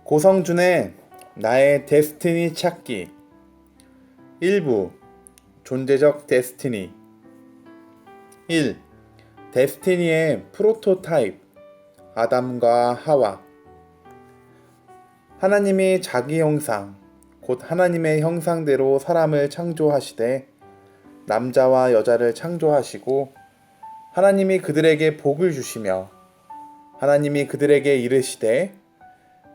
고성준의 나의 데스티니 찾기. 일부 존재적 데스티니. 1. 데스티니의 프로토타입. 아담과 하와. 하나님이 자기 형상, 곧 하나님의 형상대로 사람을 창조하시되 남자와 여자를 창조하시고 하나님이 그들에게 복을 주시며 하나님이 그들에게 이르시되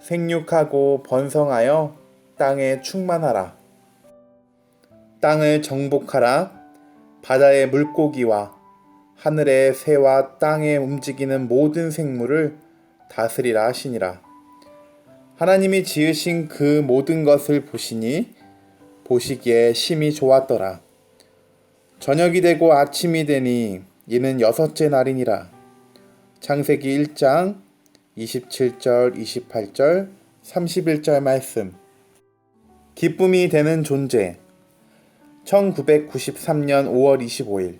생육하고 번성하여 땅에 충만하라. 땅을 정복하라. 바다의 물고기와 하늘의 새와 땅에 움직이는 모든 생물을 다스리라 하시니라. 하나님이 지으신 그 모든 것을 보시니 보시기에 심히 좋았더라. 저녁이 되고 아침이 되니 이는 여섯째 날이니라. 창세기 1장 27절, 28절, 31절 말씀. 기쁨이 되는 존재. 1993년 5월 25일.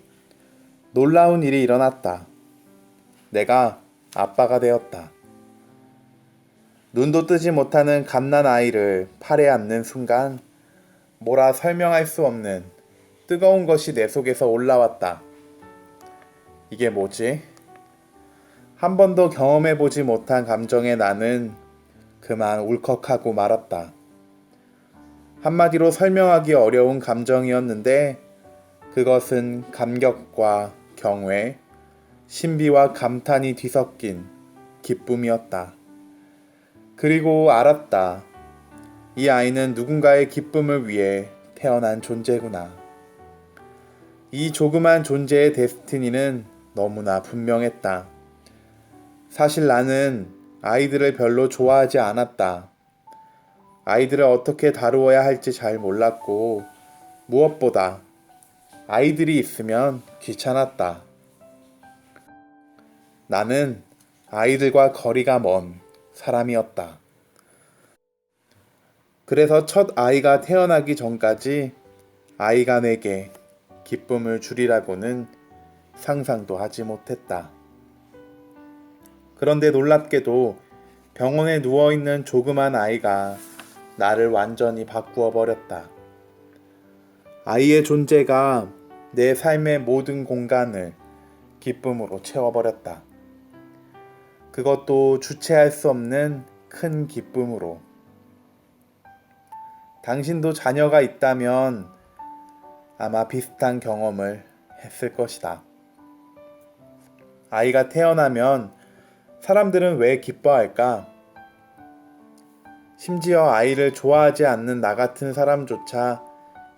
놀라운 일이 일어났다. 내가 아빠가 되었다. 눈도 뜨지 못하는 갓난 아이를 팔에 안는 순간 뭐라 설명할 수 없는 뜨거운 것이 내 속에서 올라왔다. 이게 뭐지? 한 번도 경험해보지 못한 감정에 나는 그만 울컥하고 말았다. 한마디로 설명하기 어려운 감정이었는데 그것은 감격과 경외, 신비와 감탄이 뒤섞인 기쁨이었다. 그리고 알았다. 이 아이는 누군가의 기쁨을 위해 태어난 존재구나. 이 조그만 존재의 데스티니는 너무나 분명했다. 사실 나는 아이들을 별로 좋아하지 않았다. 아이들을 어떻게 다루어야 할지 잘 몰랐고 무엇보다 아이들이 있으면 귀찮았다. 나는 아이들과 거리가 먼 사람이었다. 그래서 첫 아이가 태어나기 전까지 아이가 내게 기쁨을 주리라고는 상상도 하지 못했다. 그런데 놀랍게도 병원에 누워있는 조그만 아이가 나를 완전히 바꾸어 버렸다. 아이의 존재가 내 삶의 모든 공간을 기쁨으로 채워버렸다. 그것도 주체할 수 없는 큰 기쁨으로. 당신도 자녀가 있다면 아마 비슷한 경험을 했을 것이다. 아이가 태어나면 사람들은 왜 기뻐할까? 심지어 아이를 좋아하지 않는 나 같은 사람조차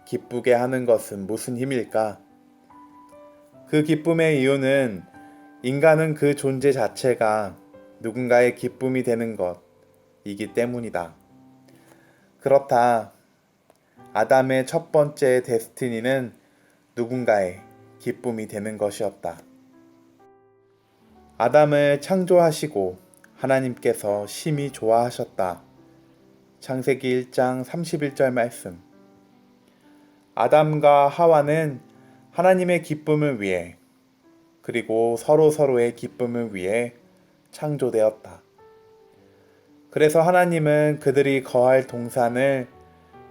기쁘게 하는 것은 무슨 힘일까? 그 기쁨의 이유는 인간은 그 존재 자체가 누군가의 기쁨이 되는 것이기 때문이다. 그렇다. 아담의 첫 번째 데스티니는 누군가의 기쁨이 되는 것이었다. 아담을 창조하시고 하나님께서 심히 좋아하셨다. 창세기 1장 31절 말씀. 아담과 하와는 하나님의 기쁨을 위해 그리고 서로의 기쁨을 위해 창조되었다. 그래서 하나님은 그들이 거할 동산을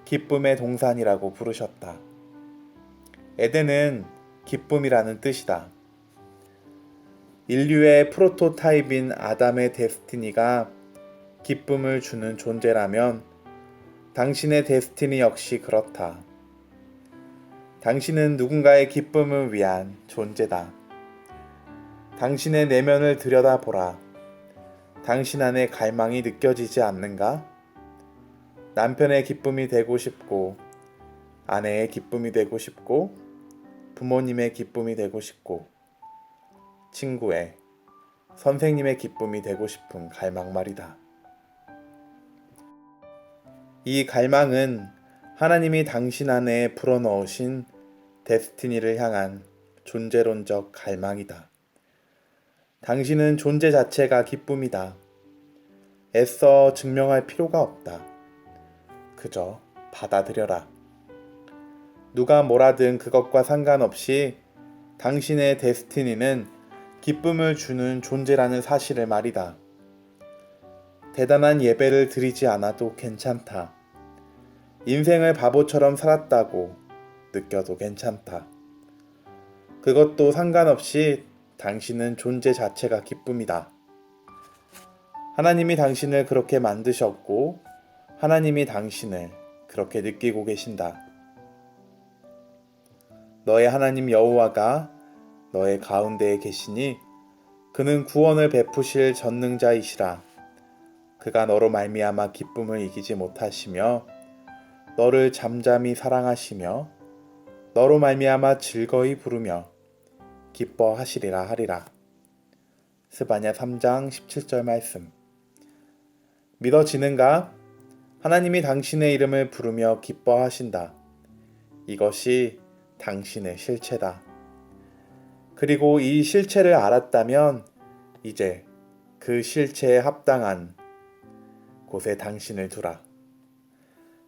기쁨의 동산이라고 부르셨다. 에덴은 기쁨이라는 뜻이다. 인류의 프로토타입인 아담의 데스티니가 기쁨을 주는 존재라면 당신의 데스티니 역시 그렇다. 당신은 누군가의 기쁨을 위한 존재다. 당신의 내면을 들여다보라. 당신 안에 갈망이 느껴지지 않는가? 남편의 기쁨이 되고 싶고, 아내의 기쁨이 되고 싶고, 부모님의 기쁨이 되고 싶고, 친구의, 선생님의 기쁨이 되고 싶은 갈망 말이다. 이 갈망은 하나님이 당신 안에 불어넣으신 데스티니를 향한 존재론적 갈망이다. 당신은 존재 자체가 기쁨이다. 애써 증명할 필요가 없다. 그저 받아들여라. 누가 뭐라든 그것과 상관없이 당신의 데스티니는 기쁨을 주는 존재라는 사실을 말이다. 대단한 예배를 드리지 않아도 괜찮다. 인생을 바보처럼 살았다고 느껴도 괜찮다. 그것도 상관없이 당신은 존재 자체가 기쁨이다. 하나님이 당신을 그렇게 만드셨고 하나님이 당신을 그렇게 느끼고 계신다. 너의 하나님 여호와가 너의 가운데에 계시니 그는 구원을 베푸실 전능자이시라. 그가 너로 말미암아 기쁨을 이기지 못하시며 너를 잠잠히 사랑하시며 너로 말미암아 즐거이 부르며 기뻐하시리라 하리라. 스바냐 3장 17절 말씀. 믿어지는가? 하나님이 당신의 이름을 부르며 기뻐하신다. 이것이 당신의 실체다. 그리고 이 실체를 알았다면 이제 그 실체에 합당한 곳에 당신을 두라.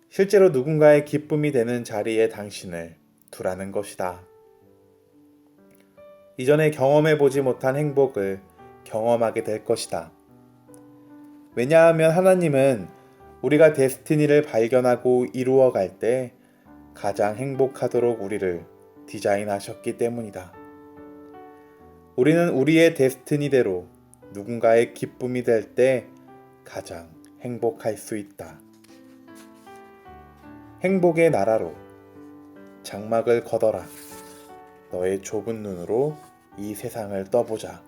실제로 누군가의 기쁨이 되는 자리에 당신을 두라는 것이다. 이전에 경험해보지 못한 행복을 경험하게 될 것이다. 왜냐하면 하나님은 우리가 데스티니를 발견하고 이루어갈 때 가장 행복하도록 우리를 디자인하셨기 때문이다. 우리는 우리의 데스티니대로 누군가의 기쁨이 될 때 가장 행복할 수 있다. 행복의 나라로 장막을 걷어라. 너의 좁은 눈으로 이 세상을 떠보자.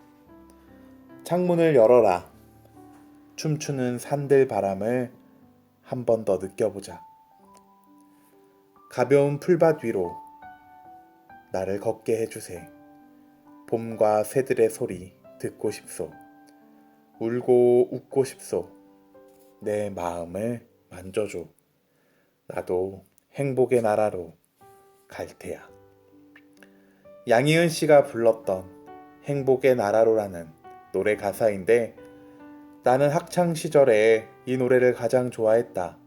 창문을 열어라. 춤추는 산들 바람을 한 번 더 느껴보자. 가벼운 풀밭 위로 나를 걷게 해주세. 봄과 새들의 소리 듣고 싶소. 울고 웃고 싶소. 내 마음을 만져줘. 나도 행복의 나라로 갈 테야. 양희은 씨가 불렀던 행복의 나라로라는 노래 가사인데 나는 학창 시절에 이 노래를 가장 좋아했다.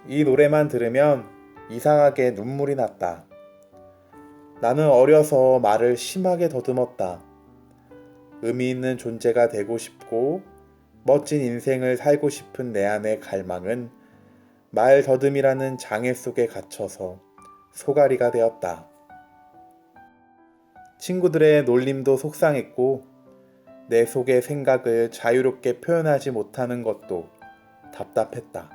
이 노래만 들으면 이상하게 눈물이 났다. 나는 어려서 말을 심하게 더듬었다. 의미 있는 존재가 되고 싶고 멋진 인생을 살고 싶은 내 안의 갈망은 말 더듬이라는 장애 속에 갇혀서 소가리가 되었다. 친구들의 놀림도 속상했고 내 속의 생각을 자유롭게 표현하지 못하는 것도 답답했다.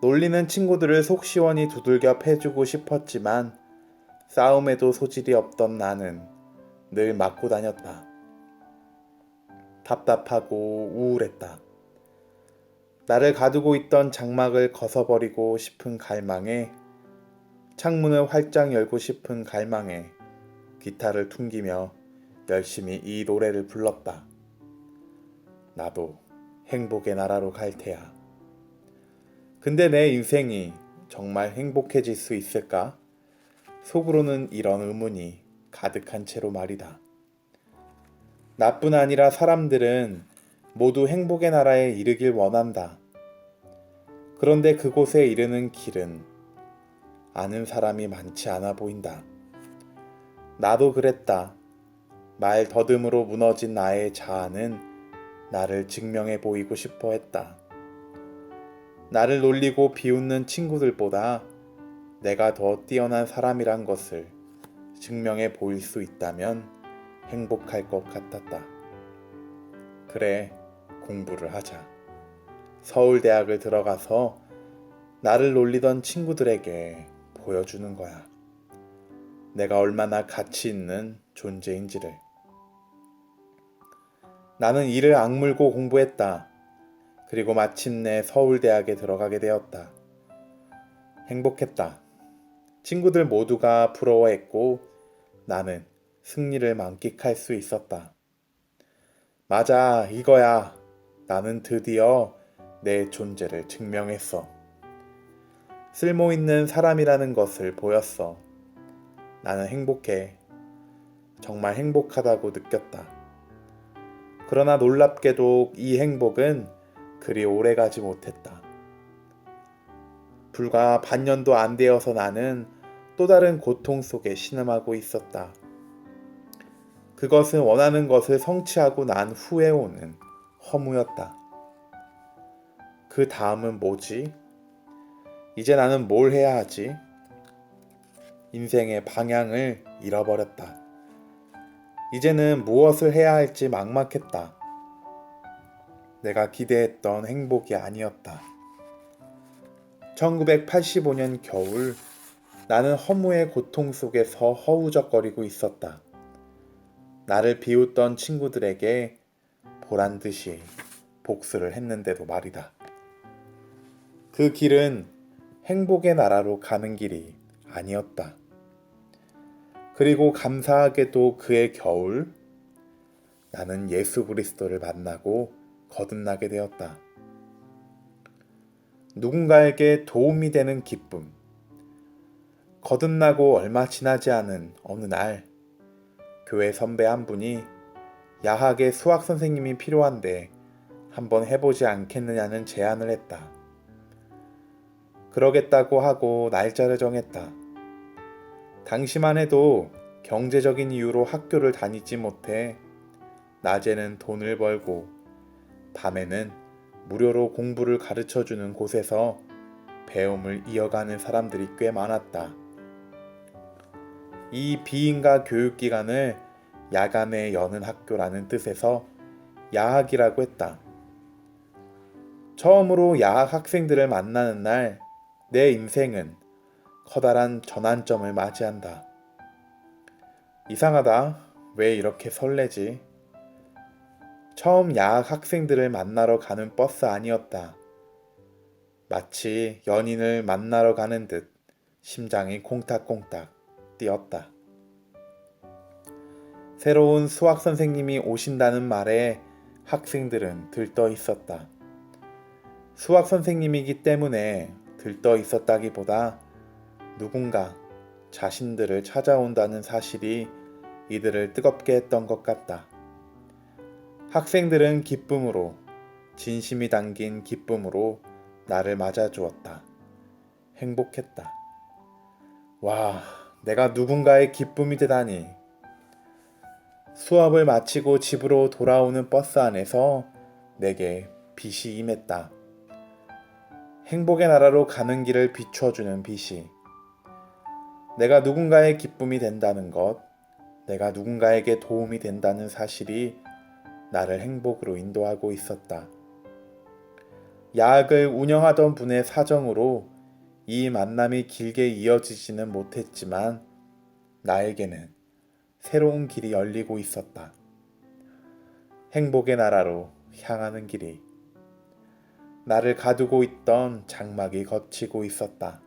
놀리는 친구들을 속 시원히 두들겨 패주고 싶었지만 싸움에도 소질이 없던 나는 늘 맞고 다녔다. 답답하고 우울했다. 나를 가두고 있던 장막을 거서버리고 싶은 갈망에 창문을 활짝 열고 싶은 갈망에 기타를 퉁기며 열심히 이 노래를 불렀다. 나도 행복의 나라로 갈 테야. 근데 내 인생이 정말 행복해질 수 있을까? 속으로는 이런 의문이 가득한 채로 말이다. 나뿐 아니라 사람들은 모두 행복의 나라에 이르길 원한다. 그런데 그곳에 이르는 길은 아는 사람이 많지 않아 보인다. 나도 그랬다. 말 더듬으로 무너진 나의 자아는 나를 증명해 보이고 싶어 했다. 나를 놀리고 비웃는 친구들보다 내가 더 뛰어난 사람이란 것을 증명해 보일 수 있다면 행복할 것 같았다. 그래, 공부를 하자. 서울대학을 들어가서 나를 놀리던 친구들에게 보여주는 거야. 내가 얼마나 가치 있는 존재인지를. 나는 이를 악물고 공부했다. 그리고 마침내 서울대학에 들어가게 되었다. 행복했다. 친구들 모두가 부러워했고 나는 승리를 만끽할 수 있었다. 맞아, 이거야. 나는 드디어 내 존재를 증명했어. 쓸모있는 사람이라는 것을 보였어. 나는 행복해. 정말 행복하다고 느꼈다. 그러나 놀랍게도 이 행복은 그리 오래가지 못했다. 불과 반년도 안 되어서 나는 또 다른 고통 속에 신음하고 있었다. 그것은 원하는 것을 성취하고 난 후에 오는 허무였다. 그 다음은 뭐지? 이제 나는 뭘 해야 하지? 인생의 방향을 잃어버렸다. 이제는 무엇을 해야 할지 막막했다. 내가 기대했던 행복이 아니었다. 1985년 겨울, 나는 허무의 고통 속에서 허우적거리고 있었다. 나를 비웃던 친구들에게 보란 듯이 복수를 했는데도 말이다. 그 길은 행복의 나라로 가는 길이 아니었다. 그리고 감사하게도 그해 겨울, 나는 예수 그리스도를 만나고 거듭나게 되었다. 누군가에게 도움이 되는 기쁨. 거듭나고 얼마 지나지 않은 어느 날, 교회 선배 한 분이 야학의 수학 선생님이 필요한데 한번 해보지 않겠느냐는 제안을 했다. 그러겠다고 하고 날짜를 정했다. 당시만 해도 경제적인 이유로 학교를 다니지 못해 낮에는 돈을 벌고 밤에는 무료로 공부를 가르쳐주는 곳에서 배움을 이어가는 사람들이 꽤 많았다. 이 비인가 교육기관을 야간에 여는 학교라는 뜻에서 야학이라고 했다. 처음으로 야학 학생들을 만나는 날, 내 인생은 커다란 전환점을 맞이한다. 이상하다. 왜 이렇게 설레지? 처음 야학 학생들을 만나러 가는 버스 아니었다. 마치 연인을 만나러 가는 듯 심장이 콩닥콩닥 뛰었다. 새로운 수학 선생님이 오신다는 말에 학생들은 들떠 있었다. 수학 선생님이기 때문에 들떠 있었다기보다 누군가 자신들을 찾아온다는 사실이 이들을 뜨겁게 했던 것 같다. 학생들은 기쁨으로, 진심이 담긴 기쁨으로 나를 맞아주었다. 행복했다. 와, 내가 누군가의 기쁨이 되다니. 수업을 마치고 집으로 돌아오는 버스 안에서 내게 빛이 임했다. 행복의 나라로 가는 길을 비춰주는 빛이. 내가 누군가의 기쁨이 된다는 것, 내가 누군가에게 도움이 된다는 사실이 나를 행복으로 인도하고 있었다. 야학을 운영하던 분의 사정으로 이 만남이 길게 이어지지는 못했지만 나에게는 새로운 길이 열리고 있었다. 행복의 나라로 향하는 길이. 나를 가두고 있던 장막이 걷히고 있었다.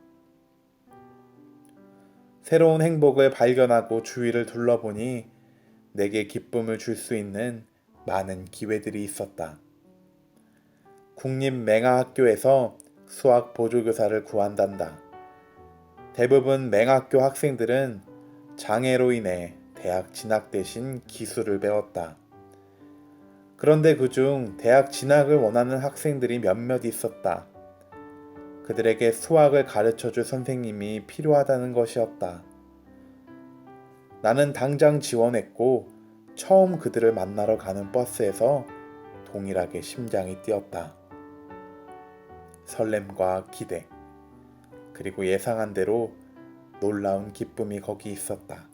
새로운 행복을 발견하고 주위를 둘러보니 내게 기쁨을 줄 수 있는 많은 기회들이 있었다. 국립맹아학교에서 수학 보조교사를 구한단다. 대부분 맹학교 학생들은 장애로 인해 대학 진학 대신 기술을 배웠다. 그런데 그중 대학 진학을 원하는 학생들이 몇몇 있었다. 그들에게 수학을 가르쳐줄 선생님이 필요하다는 것이었다. 나는 당장 지원했고 처음 그들을 만나러 가는 버스에서 동일하게 심장이 뛰었다. 설렘과 기대, 그리고 예상한 대로 놀라운 기쁨이 거기 있었다.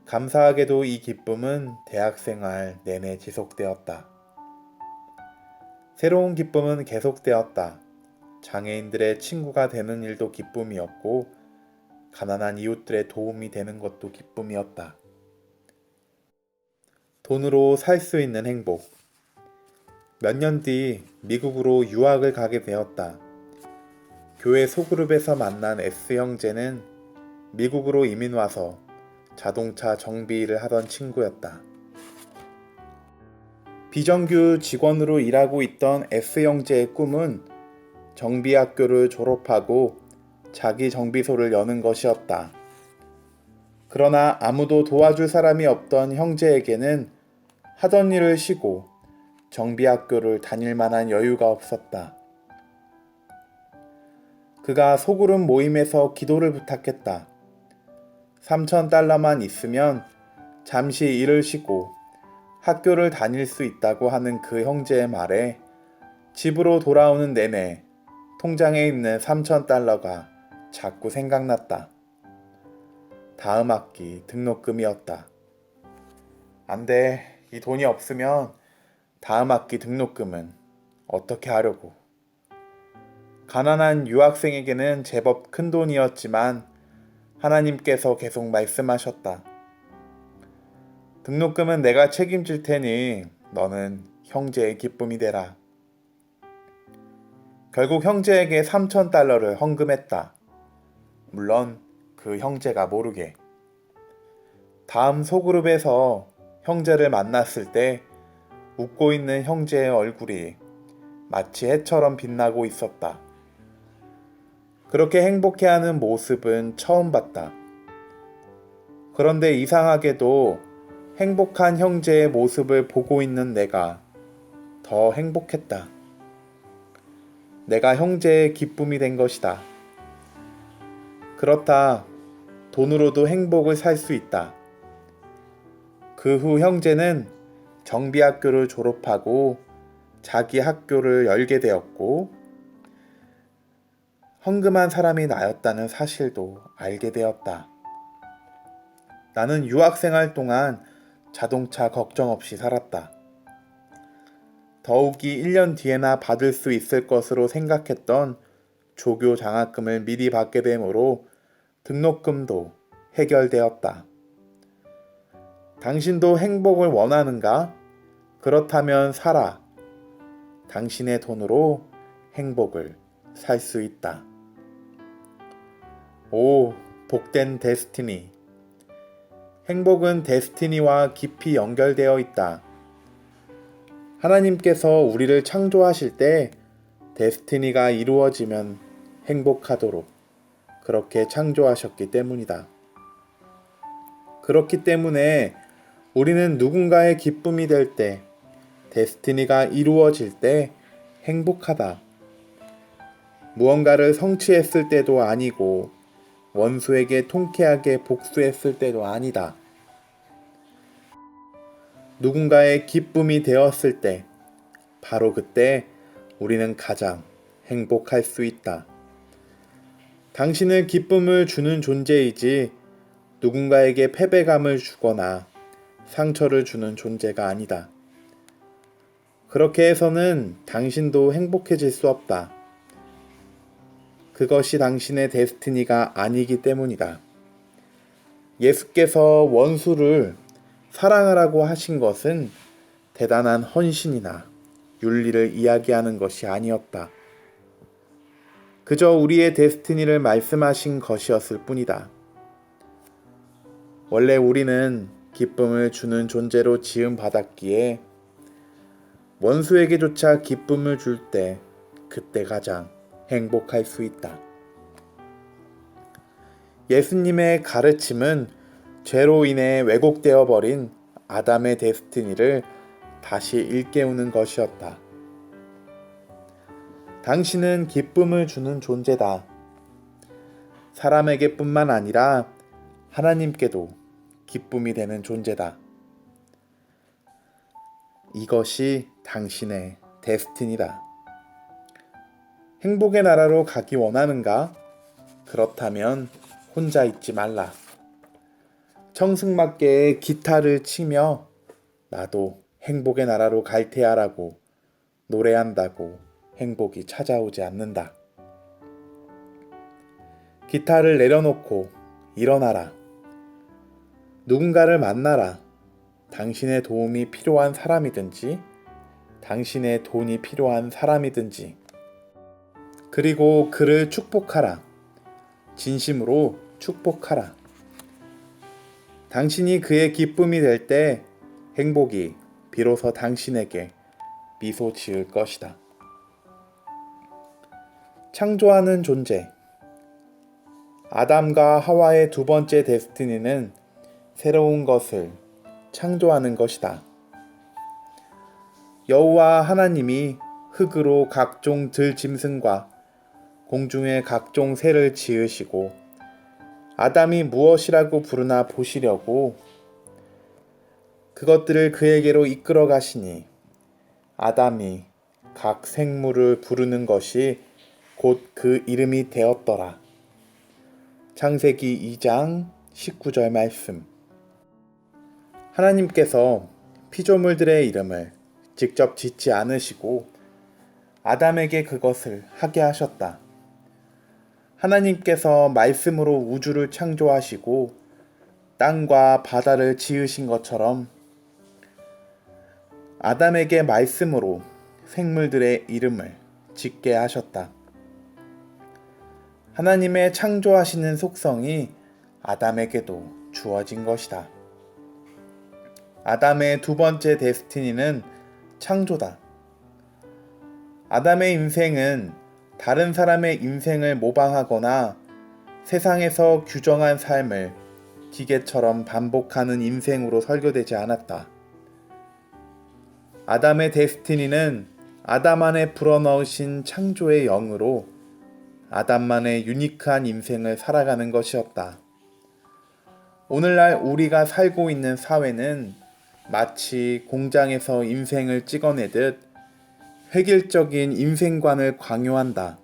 감사하게도 이 기쁨은 대학생활 내내 지속되었다. 새로운 기쁨은 계속되었다. 장애인들의 친구가 되는 일도 기쁨이었고 가난한 이웃들의 도움이 되는 것도 기쁨이었다. 돈으로 살 수 있는 행복. 몇 년 뒤 미국으로 유학을 가게 되었다. 교회 소그룹에서 만난 S 형제는 미국으로 이민 와서 자동차 정비 일을 하던 친구였다. 비정규 직원으로 일하고 있던 S 형제의 꿈은 정비학교를 졸업하고 자기 정비소를 여는 것이었다. 그러나 아무도 도와줄 사람이 없던 형제에게는 하던 일을 쉬고 정비학교를 다닐 만한 여유가 없었다. 그가 소그룹 모임에서 기도를 부탁했다. $3,000만 있으면 잠시 일을 쉬고 학교를 다닐 수 있다고 하는 그 형제의 말에 집으로 돌아오는 내내 통장에 있는 3,000달러가 자꾸 생각났다. 다음 학기 등록금이었다. 안 돼. 이 돈이 없으면 다음 학기 등록금은 어떻게 하려고. 가난한 유학생에게는 제법 큰 돈이었지만 하나님께서 계속 말씀하셨다. 등록금은 내가 책임질 테니 너는 형제의 기쁨이 되라. 결국 형제에게 3,000달러를 헌금했다. 물론 그 형제가 모르게. 다음 소그룹에서 형제를 만났을 때 웃고 있는 형제의 얼굴이 마치 해처럼 빛나고 있었다. 그렇게 행복해하는 모습은 처음 봤다. 그런데 이상하게도 행복한 형제의 모습을 보고 있는 내가 더 행복했다. 내가 형제의 기쁨이 된 것이다. 그렇다. 돈으로도 행복을 살 수 있다. 그 후 형제는 정비학교를 졸업하고 자기 학교를 열게 되었고 헌금한 사람이 나였다는 사실도 알게 되었다. 나는 유학생활 동안 자동차 걱정 없이 살았다. 더욱이 1년 뒤에나 받을 수 있을 것으로 생각했던 조교 장학금을 미리 받게 되므로 등록금도 해결되었다. 당신도 행복을 원하는가? 그렇다면 사라. 당신의 돈으로 행복을 살 수 있다. 오, 복된 데스티니. 행복은 데스티니와 깊이 연결되어 있다. 하나님께서 우리를 창조하실 때 데스티니가 이루어지면 행복하도록 그렇게 창조하셨기 때문이다. 그렇기 때문에 우리는 누군가의 기쁨이 될 때, 데스티니가 이루어질 때 행복하다. 무언가를 성취했을 때도 아니고 원수에게 통쾌하게 복수했을 때도 아니다. 누군가의 기쁨이 되었을 때, 바로 그때 우리는 가장 행복할 수 있다. 당신은 기쁨을 주는 존재이지 누군가에게 패배감을 주거나 상처를 주는 존재가 아니다. 그렇게 해서는 당신도 행복해질 수 없다. 그것이 당신의 데스티니가 아니기 때문이다. 예수께서 원수를 사랑하라고 하신 것은 대단한 헌신이나 윤리를 이야기하는 것이 아니었다. 그저 우리의 데스티니를 말씀하신 것이었을 뿐이다. 원래 우리는 기쁨을 주는 존재로 지음받았기에 원수에게조차 기쁨을 줄 때 그때 가장 행복할 수 있다. 예수님의 가르침은 죄로 인해 왜곡되어 버린 아담의 데스티니를 다시 일깨우는 것이었다. 당신은 기쁨을 주는 존재다. 사람에게뿐만 아니라 하나님께도 기쁨이 되는 존재다. 이것이 당신의 데스티니다. 행복의 나라로 가기 원하는가? 그렇다면 혼자 있지 말라. 청승맞게 기타를 치며 나도 행복의 나라로 갈 테야라고 노래한다고 행복이 찾아오지 않는다. 기타를 내려놓고 일어나라. 누군가를 만나라. 당신의 도움이 필요한 사람이든지 당신의 돈이 필요한 사람이든지 그리고 그를 축복하라. 진심으로 축복하라. 당신이 그의 기쁨이 될 때 행복이 비로소 당신에게 미소 지을 것이다. 창조하는 존재. 아담과 하와의 두 번째 데스티니는 새로운 것을 창조하는 것이다. 여호와 하나님이 흙으로 각종 들짐승과 공중의 각종 새를 지으시고 아담이 무엇이라고 부르나 보시려고 그것들을 그에게로 이끌어 가시니 아담이 각 생물을 부르는 것이 곧 그 이름이 되었더라. 창세기 2장 19절 말씀. 하나님께서 피조물들의 이름을 직접 짓지 않으시고 아담에게 그것을 하게 하셨다. 하나님께서 말씀으로 우주를 창조하시고 땅과 바다를 지으신 것처럼 아담에게 말씀으로 생물들의 이름을 짓게 하셨다. 하나님의 창조하시는 속성이 아담에게도 주어진 것이다. 아담의 두 번째 데스티니는 창조다. 아담의 인생은 다른 사람의 인생을 모방하거나 세상에서 규정한 삶을 기계처럼 반복하는 인생으로 설계되지 않았다. 아담의 데스티니는 아담 안에 불어넣으신 창조의 영으로 아담만의 유니크한 인생을 살아가는 것이었다. 오늘날 우리가 살고 있는 사회는 마치 공장에서 인생을 찍어내듯 획일적인 인생관을 강요한다.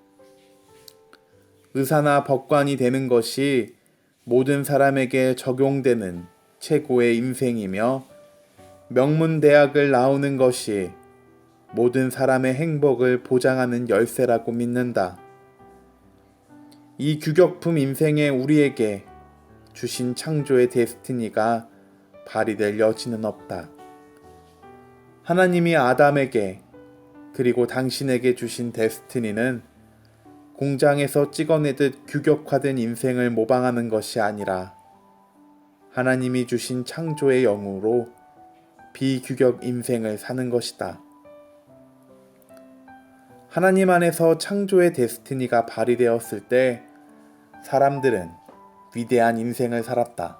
의사나 법관이 되는 것이 모든 사람에게 적용되는 최고의 인생이며 명문대학을 나오는 것이 모든 사람의 행복을 보장하는 열쇠라고 믿는다. 이 규격품 인생에 우리에게 주신 창조의 데스티니가 발휘될 여지는 없다. 하나님이 아담에게 그리고 당신에게 주신 데스티니는 공장에서 찍어내듯 규격화된 인생을 모방하는 것이 아니라 하나님이 주신 창조의 영으로 비규격 인생을 사는 것이다. 하나님 안에서 창조의 데스티니가 발휘되었을 때 사람들은 위대한 인생을 살았다.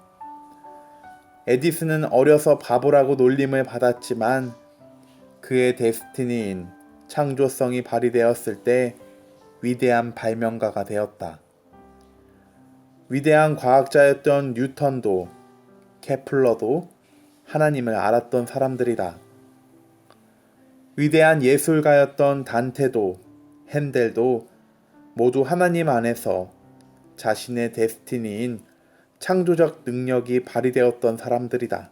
에디슨은 어려서 바보라고 놀림을 받았지만 그의 데스티니인 창조성이 발휘되었을 때 위대한 발명가가 되었다. 위대한 과학자였던 뉴턴도 케플러도 하나님을 알았던 사람들이다. 위대한 예술가였던 단테도 핸델도 모두 하나님 안에서 자신의 데스티니인 창조적 능력이 발휘되었던 사람들이다.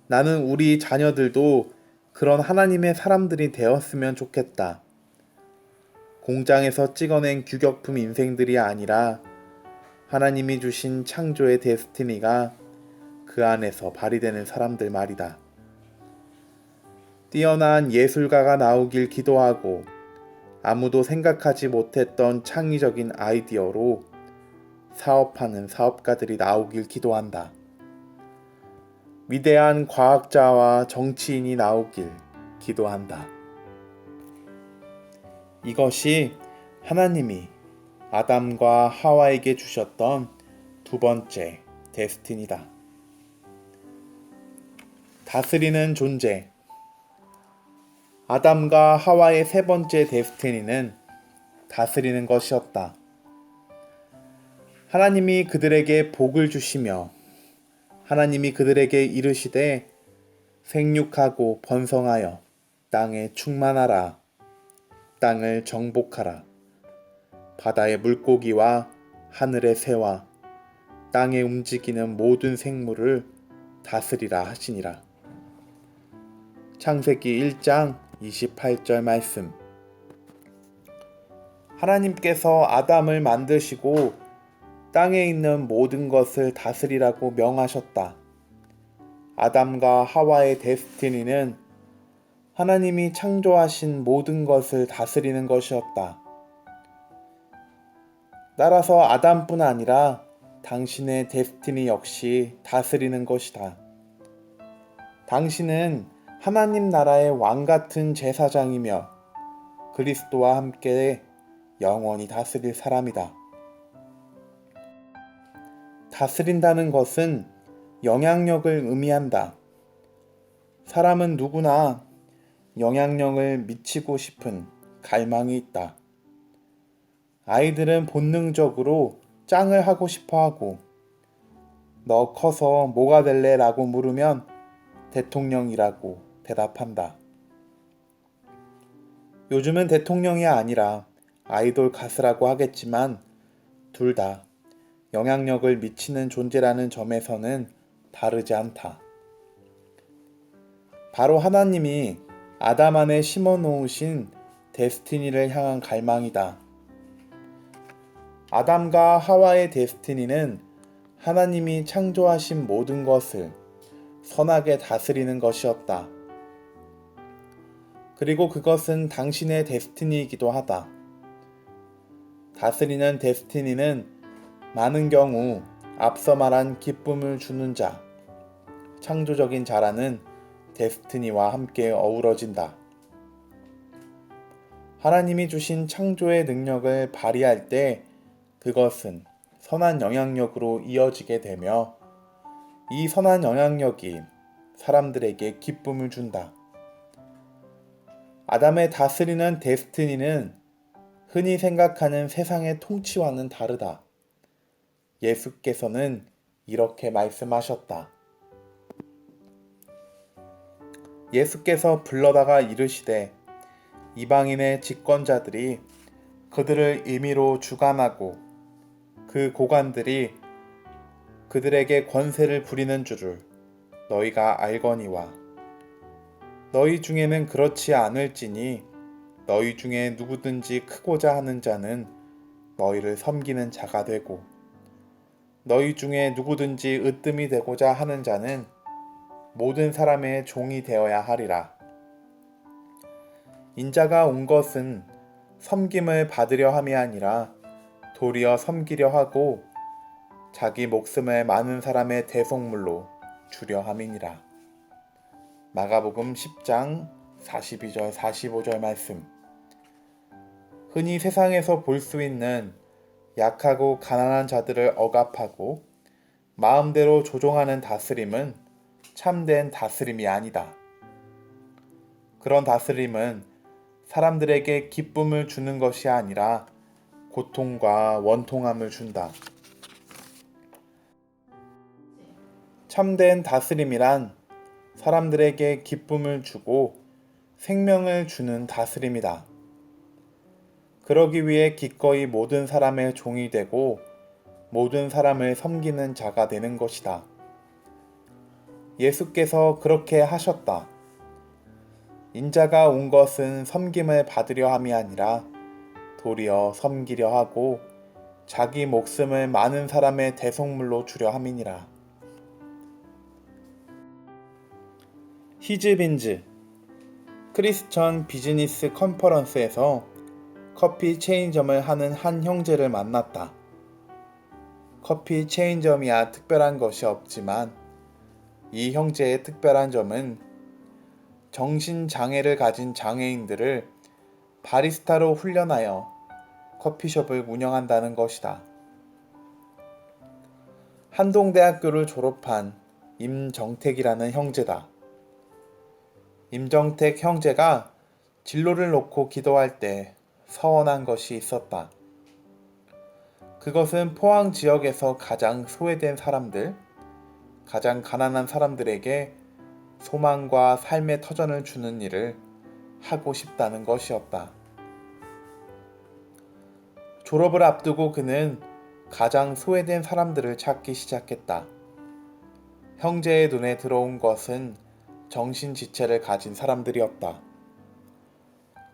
나는 우리 자녀들도 그런 하나님의 사람들이 되었으면 좋겠다. 공장에서 찍어낸 규격품 인생들이 아니라 하나님이 주신 창조의 데스티니가 그 안에서 발휘되는 사람들 말이다. 뛰어난 예술가가 나오길 기도하고 아무도 생각하지 못했던 창의적인 아이디어로 사업하는 사업가들이 나오길 기도한다. 위대한 과학자와 정치인이 나오길 기도한다. 이것이 하나님이 아담과 하와에게 주셨던 두 번째 데스티니다. 다스리는 존재. 아담과 하와의 세 번째 데스티니는 다스리는 것이었다. 하나님이 그들에게 복을 주시며 하나님이 그들에게 이르시되 생육하고 번성하여 땅에 충만하라. 땅을 정복하라. 바다의 물고기와 하늘의 새와 땅에 움직이는 모든 생물을 다스리라 하시니라. 창세기 1장 28절 말씀. 하나님께서 아담을 만드시고 땅에 있는 모든 것을 다스리라고 명하셨다. 아담과 하와의 데스티니는 하나님이 창조하신 모든 것을 다스리는 것이었다. 따라서 아담뿐 아니라 당신의 데스티니 역시 다스리는 것이다. 당신은 하나님 나라의 왕 같은 제사장이며 그리스도와 함께 영원히 다스릴 사람이다. 다스린다는 것은 영향력을 의미한다. 사람은 누구나 영향력을 미치고 싶은 갈망이 있다. 아이들은 본능적으로 짱을 하고 싶어 하고 너 커서 뭐가 될래? 라고 물으면 대통령이라고 대답한다. 요즘은 대통령이 아니라 아이돌 가수라고 하겠지만 둘 다 영향력을 미치는 존재라는 점에서는 다르지 않다. 바로 하나님이 아담 안에 심어 놓으신 데스티니를 향한 갈망이다. 아담과 하와의 데스티니는 하나님이 창조하신 모든 것을 선하게 다스리는 것이었다. 그리고 그것은 당신의 데스티니이기도 하다. 다스리는 데스티니는 많은 경우 앞서 말한 기쁨을 주는 자, 창조적인 자라는 데스티니와 함께 어우러진다. 하나님이 주신 창조의 능력을 발휘할 때 그것은 선한 영향력으로 이어지게 되며 이 선한 영향력이 사람들에게 기쁨을 준다. 아담의 다스리는 데스티니는 흔히 생각하는 세상의 통치와는 다르다. 예수께서는 이렇게 말씀하셨다. 예수께서 불러다가 이르시되 이방인의 집권자들이 그들을 임의로 주관하고 그 고관들이 그들에게 권세를 부리는 줄을 너희가 알거니와 너희 중에는 그렇지 않을지니 너희 중에 누구든지 크고자 하는 자는 너희를 섬기는 자가 되고 너희 중에 누구든지 으뜸이 되고자 하는 자는 모든 사람의 종이 되어야 하리라. 인자가 온 것은 섬김을 받으려 함이 아니라 도리어 섬기려 하고 자기 목숨을 많은 사람의 대속물로 주려 함이니라. 마가복음 10장 42절 45절 말씀. 흔히 세상에서 볼 수 있는 약하고 가난한 자들을 억압하고 마음대로 조종하는 다스림은 참된 다스림이 아니다. 그런 다스림은 사람들에게 기쁨을 주는 것이 아니라 고통과 원통함을 준다. 참된 다스림이란 사람들에게 기쁨을 주고 생명을 주는 다스림이다. 그러기 위해 기꺼이 모든 사람의 종이 되고 모든 사람을 섬기는 자가 되는 것이다. 예수께서 그렇게 하셨다. 인자가 온 것은 섬김을 받으려 함이 아니라 도리어 섬기려 하고 자기 목숨을 많은 사람의 대속물로 주려 함이니라. 히즈빈즈 크리스천 비즈니스 컨퍼런스에서 커피 체인점을 하는 한 형제를 만났다. 커피 체인점이야 특별한 것이 없지만 이 형제의 특별한 점은 정신장애를 가진 장애인들을 바리스타로 훈련하여 커피숍을 운영한다는 것이다. 한동대학교를 졸업한 임정택이라는 형제다. 임정택 형제가 진로를 놓고 기도할 때 서원한 것이 있었다. 그것은 포항 지역에서 가장 소외된 사람들, 가장 가난한 사람들에게 소망과 삶의 터전을 주는 일을 하고 싶다는 것이었다. 졸업을 앞두고 그는 가장 소외된 사람들을 찾기 시작했다. 형제의 눈에 들어온 것은 정신지체를 가진 사람들이었다.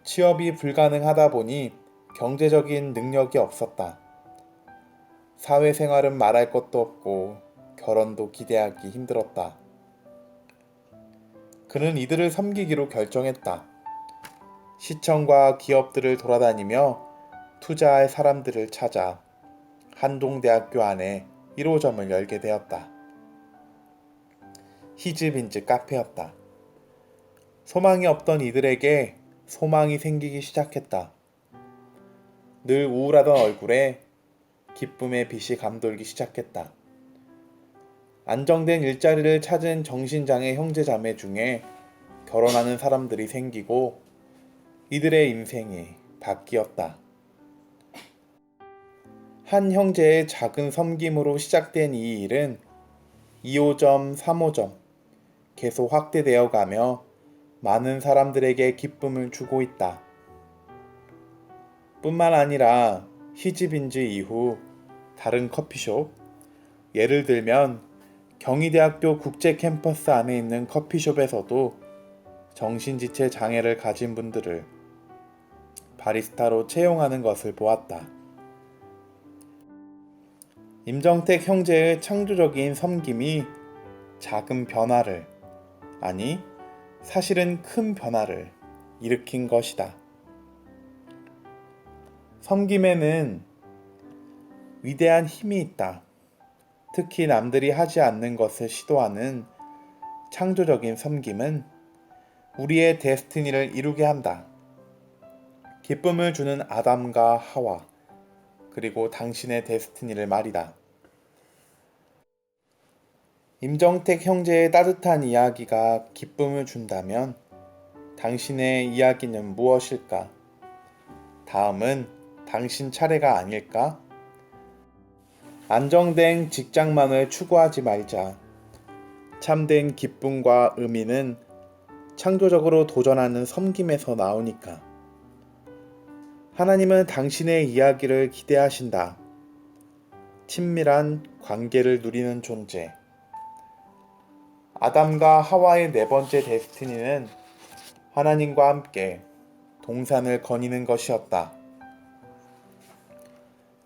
취업이 불가능하다 보니 경제적인 능력이 없었다. 사회생활은 말할 것도 없고 결혼도 기대하기 힘들었다. 그는 이들을 섬기기로 결정했다. 시청과 기업들을 돌아다니며 투자할 사람들을 찾아 한동대학교 안에 1호점을 열게 되었다. 히즈빈즈 카페였다. 소망이 없던 이들에게 소망이 생기기 시작했다. 늘 우울하던 얼굴에 기쁨의 빛이 감돌기 시작했다. 안정된 일자리를 찾은 정신장애 형제자매 중에 결혼하는 사람들이 생기고 이들의 인생이 바뀌었다. 한 형제의 작은 섬김으로 시작된 이 일은 2호점, 3호점 계속 확대되어 가며 많은 사람들에게 기쁨을 주고 있다. 뿐만 아니라 히지빈즈 이후 다른 커피숍, 예를 들면 경희대학교 국제 캠퍼스 안에 있는 커피숍에서도 정신지체 장애를 가진 분들을 바리스타로 채용하는 것을 보았다. 임정택 형제의 창조적인 섬김이 작은 변화를, 아니 사실은 큰 변화를 일으킨 것이다. 섬김에는 위대한 힘이 있다. 특히 남들이 하지 않는 것을 시도하는 창조적인 섬김은 우리의 데스티니를 이루게 한다. 기쁨을 주는 아담과 하와, 그리고 당신의 데스티니를 말이다. 임정택 형제의 따뜻한 이야기가 기쁨을 준다면 당신의 이야기는 무엇일까? 다음은 당신 차례가 아닐까? 안정된 직장만을 추구하지 말자. 참된 기쁨과 의미는 창조적으로 도전하는 섬김에서 나오니까. 하나님은 당신의 이야기를 기대하신다. 친밀한 관계를 누리는 존재. 아담과 하와의 네 번째 데스티니는 하나님과 함께 동산을 거니는 것이었다.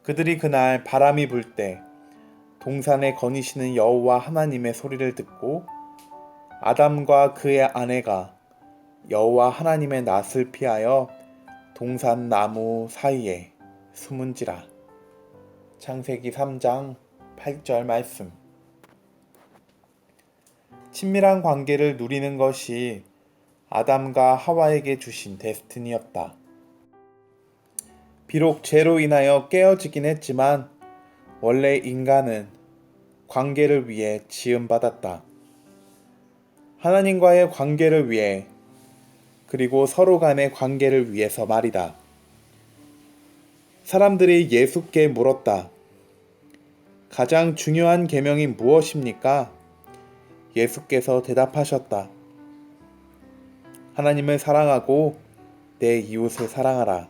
그들이 그날 바람이 불 때 동산에 거니시는 여호와 하나님의 소리를 듣고 아담과 그의 아내가 여호와 하나님의 낯을 피하여 동산 나무 사이에 숨은지라. 창세기 3장 8절 말씀. 친밀한 관계를 누리는 것이 아담과 하와에게 주신 데스티니였다. 비록 죄로 인하여 깨어지긴 했지만 원래 인간은 관계를 위해 지음받았다. 하나님과의 관계를 위해, 그리고 서로 간의 관계를 위해서 말이다. 사람들이 예수께 물었다. 가장 중요한 계명이 무엇입니까? 예수께서 대답하셨다. 하나님을 사랑하고 내 이웃을 사랑하라.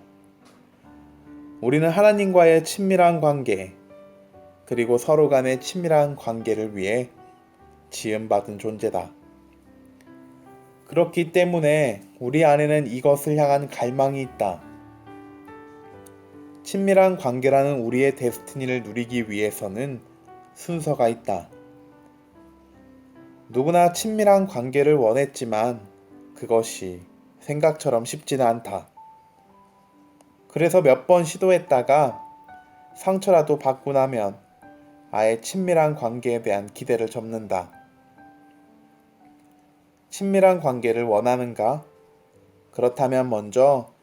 우리는 하나님과의 친밀한 관계, 그리고 서로 간의 친밀한 관계를 위해 지음받은 존재다. 그렇기 때문에 우리 안에는 이것을 향한 갈망이 있다. 친밀한 관계라는 우리의 데스티니를 누리기 위해서는 순서가 있다. 누구나 친밀한 관계를 원했지만 그것이 생각처럼 쉽지는 않다. 그래서 몇 번 시도했다가 상처라도 받고 나면 아예 친밀한 관계에 대한 기대를 접는다. 친밀한 관계를 원하는가? 그렇다면 먼저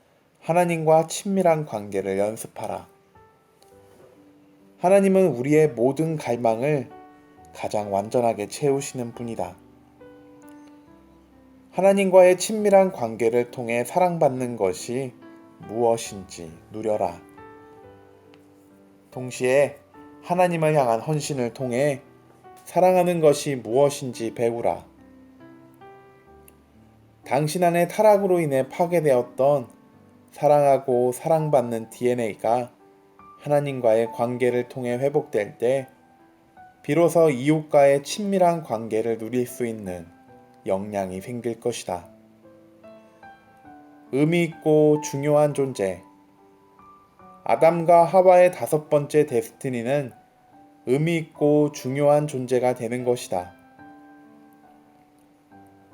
하나님과 친밀한 관계를 연습하라. 하나님은 우리의 모든 갈망을 가장 완전하게 채우시는 분이다. 하나님과의 친밀한 관계를 통해 사랑받는 것이 무엇인지 누려라. 동시에 하나님을 향한 헌신을 통해 사랑하는 것이 무엇인지 배우라. 당신 안에 타락으로 인해 파괴되었던 사랑하고 사랑받는 DNA가 하나님과의 관계를 통해 회복될 때 비로소 이웃과의 친밀한 관계를 누릴 수 있는 역량이 생길 것이다. 의미 있고 중요한 존재. 아담과 하와의 다섯 번째 데스티니는 의미 있고 중요한 존재가 되는 것이다.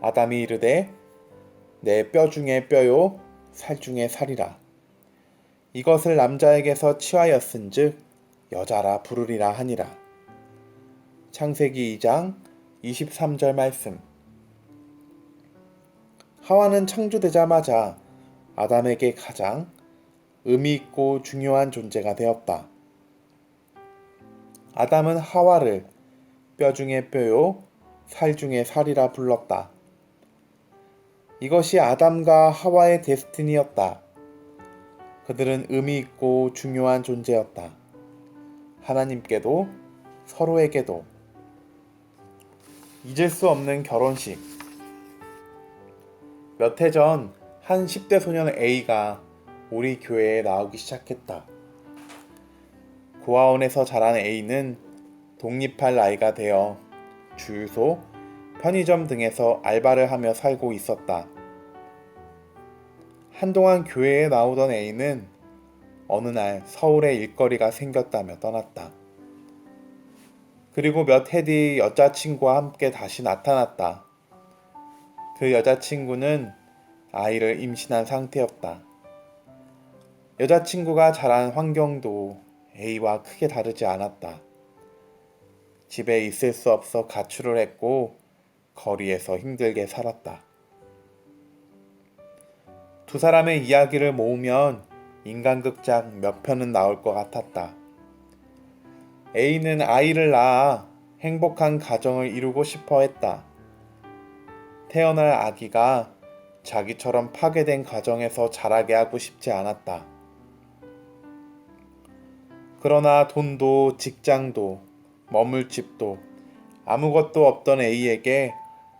아담이 이르되 내 뼈 중에 뼈요 살 중에 살이라. 이것을 남자에게서 취하였은즉 여자라 부르리라 하니라. 창세기 2장 23절 말씀. 하와는 창조되자마자 아담에게 가장 의미 있고 중요한 존재가 되었다. 아담은 하와를 뼈 중에 뼈요 살 중에 살이라 불렀다. 이것이 아담과 하와의 데스티니였다. 그들은 의미 있고 중요한 존재였다. 하나님께도 서로에게도. 잊을 수 없는 결혼식. 몇 해 전 한 10대 소년 A가 우리 교회에 나오기 시작했다. 고아원에서 자란 A는 독립할 나이가 되어 주유소, 편의점 등에서 알바를 하며 살고 있었다. 한동안 교회에 나오던 A는 어느 날 서울에 일거리가 생겼다며 떠났다. 그리고 몇 해 뒤 여자친구와 함께 다시 나타났다. 그 여자친구는 아이를 임신한 상태였다. 여자친구가 자란 환경도 A와 크게 다르지 않았다. 집에 있을 수 없어 가출을 했고 거리에서 힘들게 살았다. 두 사람의 이야기를 모으면 인간극장 몇 편은 나올 것 같았다. A는 아이를 낳아 행복한 가정을 이루고 싶어 했다. 태어날 아기가 자기처럼 파괴된 가정에서 자라게 하고 싶지 않았다. 그러나 돈도 직장도 머물 집도 아무것도 없던 A에게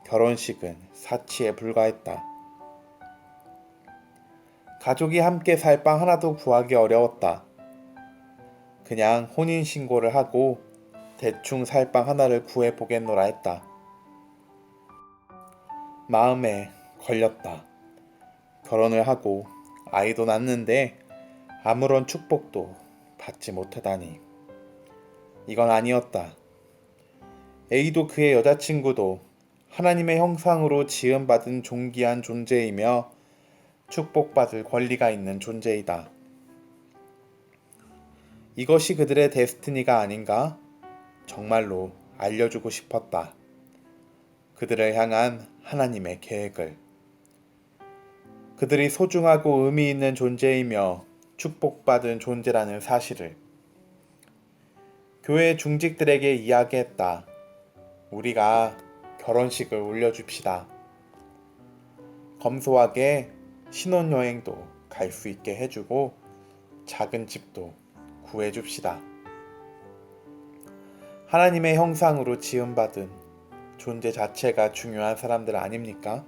결혼식은 사치에 불과했다. 가족이 함께 살 방 하나도 구하기 어려웠다. 그냥 혼인신고를 하고 대충 살 방 하나를 구해보겠노라 했다. 마음에 걸렸다. 결혼을 하고 아이도 낳는데 아무런 축복도 받지 못하다니. 이건 아니었다. A도 그의 여자친구도 하나님의 형상으로 지음받은 존귀한 존재이며 축복받을 권리가 있는 존재이다. 이것이 그들의 데스티니가 아닌가? 정말로 알려주고 싶었다. 그들을 향한 하나님의 계획을. 그들이 소중하고 의미 있는 존재이며 축복받은 존재라는 사실을. 교회 중직들에게 이야기했다. 우리가 결혼식을 올려줍시다. 검소하게 신혼여행도 갈 수 있게 해주고 작은 집도 구해줍시다. 하나님의 형상으로 지음받은 존재 자체가 중요한 사람들 아닙니까?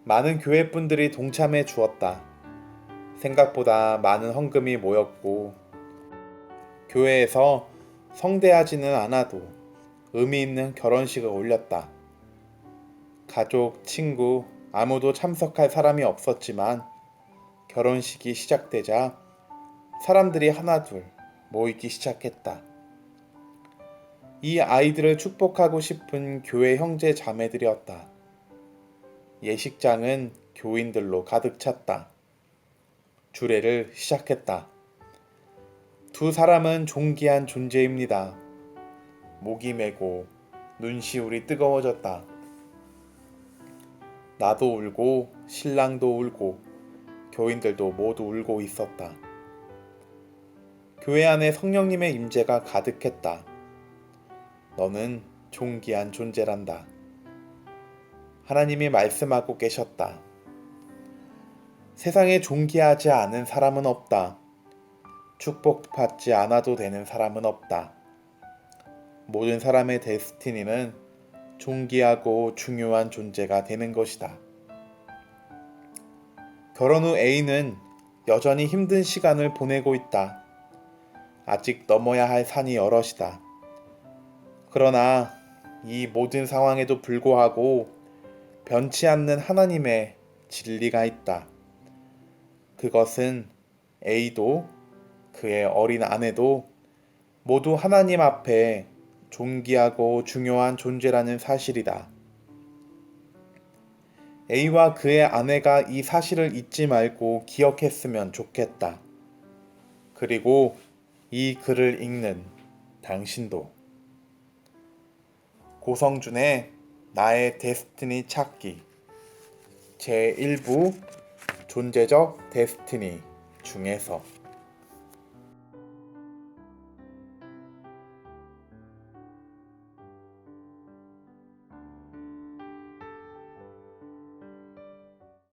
많은 교회분들이 동참해 주었다. 생각보다 많은 헌금이 모였고 교회에서 성대하지는 않아도 의미 있는 결혼식을 올렸다. 가족, 친구 아무도 참석할 사람이 없었지만 결혼식이 시작되자 사람들이 하나둘 모이기 시작했다. 이 아이들을 축복하고 싶은 교회 형제 자매들이었다. 예식장은 교인들로 가득 찼다. 주례를 시작했다. 두 사람은 존귀한 존재입니다. 목이 메고 눈시울이 뜨거워졌다. 나도 울고 신랑도 울고 교인들도 모두 울고 있었다. 교회 안에 성령님의 임재가 가득했다. 너는 존귀한 존재란다. 하나님이 말씀하고 계셨다. 세상에 존귀하지 않은 사람은 없다. 축복받지 않아도 되는 사람은 없다. 모든 사람의 데스티니는 존귀하고 중요한 존재가 되는 것이다. 결혼 후 A는 여전히 힘든 시간을 보내고 있다. 아직 넘어야 할 산이 여럿이다. 그러나 이 모든 상황에도 불구하고 변치 않는 하나님의 진리가 있다. 그것은 A도 그의 어린 아내도 모두 하나님 앞에 존귀하고 중요한 존재라는 사실이다. A와 그의 아내가 이 사실을 잊지 말고 기억했으면 좋겠다. 그리고 이 글을 읽는 당신도. 고성준의 나의 데스티니 찾기 제1부 존재적 데스티니 중에서